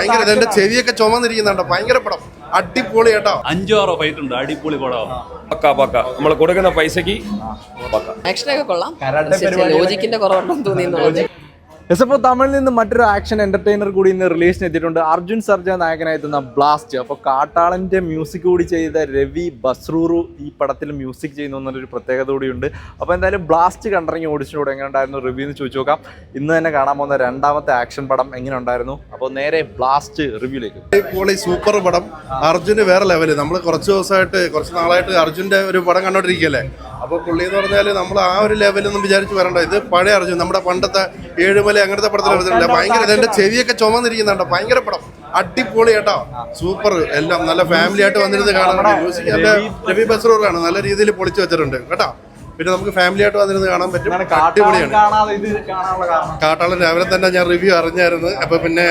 ഭയങ്കര എന്റെ ചെവിയൊക്കെ ചുമന്നിരിക്കുന്നുണ്ടോ, ഭയങ്കര പടം, അടിപൊളി കേട്ടോ. 5-6 ഫൈറ്റ് ഉണ്ട്, അടിപൊളി പടം. പക്ക നമ്മൾ കൊടുക്കുന്ന പൈസക്ക് ആക്ഷനൊക്കെ കൊള്ളാം. ലോജിക്കിന്റെ കുറവുണ്ടെന്ന് തോന്നി. അപ്പോൾ തമിഴിൽ നിന്ന് മറ്റൊരു ആക്ഷൻ എന്റർടൈനർ കൂടി ഇന്ന് റിലീസിന് എത്തിയിട്ടുണ്ട്. അർജുൻ സർജ നായകനായെത്തുന്ന ബ്ലാസ്റ്റ്. അപ്പോൾ കാട്ടാളന്റെ മ്യൂസിക് കൂടി ചെയ്ത രവി ബസ്രൂറു ഈ പടത്തിൽ മ്യൂസിക് ചെയ്യുന്നു എന്നൊരു പ്രത്യേകത കൂടിയുണ്ട്. അപ്പോൾ എന്തായാലും ബ്ലാസ്റ്റ് കണ്ടിറങ്ങി ഓഡിഷനോട് എങ്ങനെ ഉണ്ടായിരുന്നു റിവ്യൂ എന്ന് ചോദിച്ചു നോക്കാം. ഇന്ന് തന്നെ കാണാൻ പോകുന്ന രണ്ടാമത്തെ ആക്ഷൻ പടം എങ്ങനെ ഉണ്ടായിരുന്നു. അപ്പോൾ നേരെ ബ്ലാസ്റ്റ് റിവ്യൂലേക്ക്. അടിപൊളി സൂപ്പർ പടം. അർജുന് വേറെ ലെവല്. നമ്മൾ കുറച്ച് നാളായിട്ട് അർജുന്റെ ഒരു പടം കണ്ടോണ്ടിരിക്കുകയല്ലേ. അപ്പോൾ പുള്ളി എന്ന് പറഞ്ഞാൽ നമ്മൾ ആ ഒരു ലെവലൊന്നും വിചാരിച്ച് വരണ്ട. ഇത് പഴയ അർജുൻ, നമ്മുടെ പണ്ടത്തെ ഏഴുമല അങ്ങനത്തെ പടത്തിൽ വരുന്നില്ല. ഭയങ്കര എന്റെ ചെവിയൊക്കെ ചുമന്നിരിക്കുന്നുണ്ടോ, ഭയങ്കര പടം, അടിപൊളി കേട്ടോ, സൂപ്പർ. എല്ലാം നല്ല ഫാമിലി ആയിട്ട് വന്നിരുന്ന് കാണാൻ. മ്യൂസിക് നല്ല രവി ബസ്രൂറാണ്, നല്ല രീതിയിൽ പൊളിച്ചു വെച്ചിട്ടുണ്ട് കേട്ടോ. പിന്നെ നമുക്ക് ഫാമിലി ആയിട്ട് വന്നിരുന്ന് കാണാൻ പറ്റും. അടിപൊളിയാണ്. കാട്ടാളൻ രാവിലെ തന്നെ ഞാൻ റിവ്യൂ അറിഞ്ഞായിരുന്നു. അപ്പൊ പിന്നെ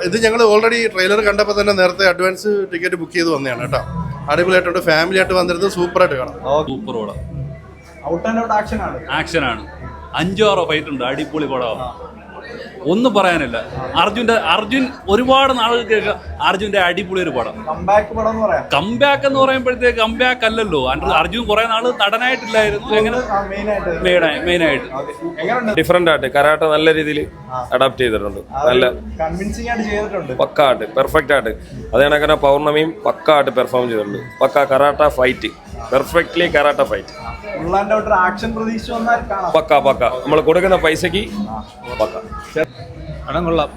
ഇത് ഞങ്ങൾ ഓൾറെഡി ട്രെയിലർ കണ്ടപ്പോൾ തന്നെ നേരത്തെ അഡ്വാൻസ് ടിക്കറ്റ് ബുക്ക് ചെയ്ത് വന്നതാണ് കേട്ടോ. അടിപൊളിയായിട്ടുണ്ട്, ഫാമിലി ആയിട്ട് വന്നിരുന്നത് സൂപ്പറായിട്ട് കാണാം. സൂപ്പർ പടം, ആക്ഷനാണ്. 5-6 ഫൈറ്റ് ഉണ്ട്, അടിപൊളി പടം. ഒന്നും പറയാനില്ല. അർജുൻ ഒരുപാട് നാളുകൾക്ക് അർജുന്റെ അടിപൊളി ഒരു പടം. കംബാക്ക് എന്ന് പറയുമ്പോഴത്തേക്ക് കംബാക്ക് അല്ലല്ലോ. അർജുൻ കുറെ നാള് നടനായിട്ടില്ലായിരുന്നു. എങ്ങനെ മെയിൻ ആയിട്ട് ഡിഫറെന്റ് ആയിട്ട് കരാട്ട നല്ല രീതിയിൽ അഡാപ്റ്റ് ചെയ്തിട്ടുണ്ട്. നല്ല പക്കായിട്ട് പെർഫെക്റ്റ് ആയിട്ട് അത് കണക്കിന് പൗർണമിയും പക്കായിട്ട് പെർഫോം ചെയ്തിട്ടുണ്ട്. Pukka karate fight, perfectly karate fight. Pukka നമ്മൾ കൊടുക്കുന്ന പൈസക്ക് പക്ക. പടം കൊള്ളാം.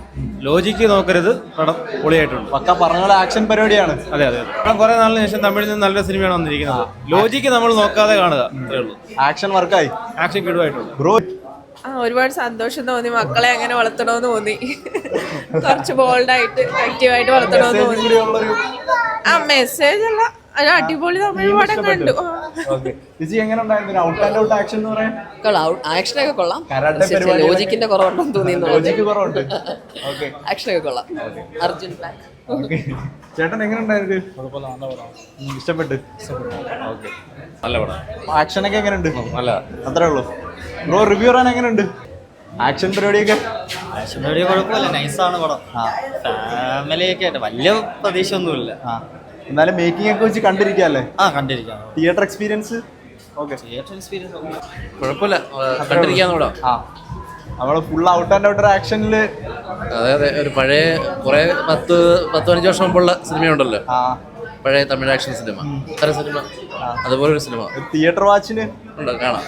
ലോജിക്ക് നോക്കരുത്, പടം പൊളിയായിട്ടുണ്ട്. പക്ക പറഞ്ഞ ആക്ഷൻ പരിപാടിയാണ്. അതെ പടം കുറെ നാളിന് ശേഷം തമിഴിൽ നിന്ന് നല്ല സിനിമയാണ് വന്നിരിക്കുന്നത്. ലോജിക്ക് നമ്മൾ നോക്കാതെ കാണുക, അത്രേ ഉള്ളൂ. ആക്ഷൻ വർക്കായി, ആക്ഷൻ കിടുവായിട്ടുണ്ട്. ബ്രോ ഒരുപാട് സന്തോഷം തോന്നി. മക്കളെ അങ്ങനെ വളർത്തണമെന്ന് തോന്നി. കുറച്ച് ബോൾഡായിട്ട് ആക്റ്റീവായിട്ട് വളർത്തണമെന്ന് തോന്നി. ആ മെസ്സേജ് അല്ല, ഒരു അടിപൊളി തമിഴ് പടം കണ്ടു. ആക്ഷനൊക്കെ കൊള്ളാം. ലോജിക്കിന്റെ കുറവുണ്ടെന്ന് തോന്നി. ആക്ഷനൊക്കെ കൊള്ളാം. അർജുൻ ചേട്ടൻ എങ്ങനെ ഉണ്ടായിരുന്നു? ഇഷ്ടപ്പെട്ടു. നല്ല പടം. ആക്ഷനൊക്കെ എങ്ങനെയുണ്ട്? നല്ല, അത്രേ ഉള്ളൂ. ബ്രോ റിവ്യൂ പറയാൻ എങ്ങനെയുണ്ട് ആക്ഷൻ പരിപാടിയൊക്കെ? കുഴപ്പമില്ല, നൈസാണ് പടം. ഫാമിലിയൊക്കെ ആയിട്ട് വലിയ പ്രതീക്ഷ ഒന്നുമില്ല. എന്നാലും മേക്കിംഗ് ഒക്കെ വെച്ച് കണ്ടിരിക്കാല്ലേ? കണ്ടിരിക്കാം. തിയേറ്റർ എക്സ്പീരിയൻസ് കുഴപ്പമില്ല, കണ്ടിരിക്കാന്ന് പടം. നമ്മള് ഫുൾ ഔട്ട് ആൻഡ് ഔട്ടർ ആക്ഷനില്. അതെ ഒരു പഴയ കുറെ 10-15 വർഷം മുമ്പുള്ള സിനിമയുണ്ടല്ലോ, പഴയ തമിഴ് ആക്ഷൻ സിനിമ, സിനിമ അതുപോലെ ഒരു സിനിമ. തിയേറ്റർ വാച്ചിന് കാണാം.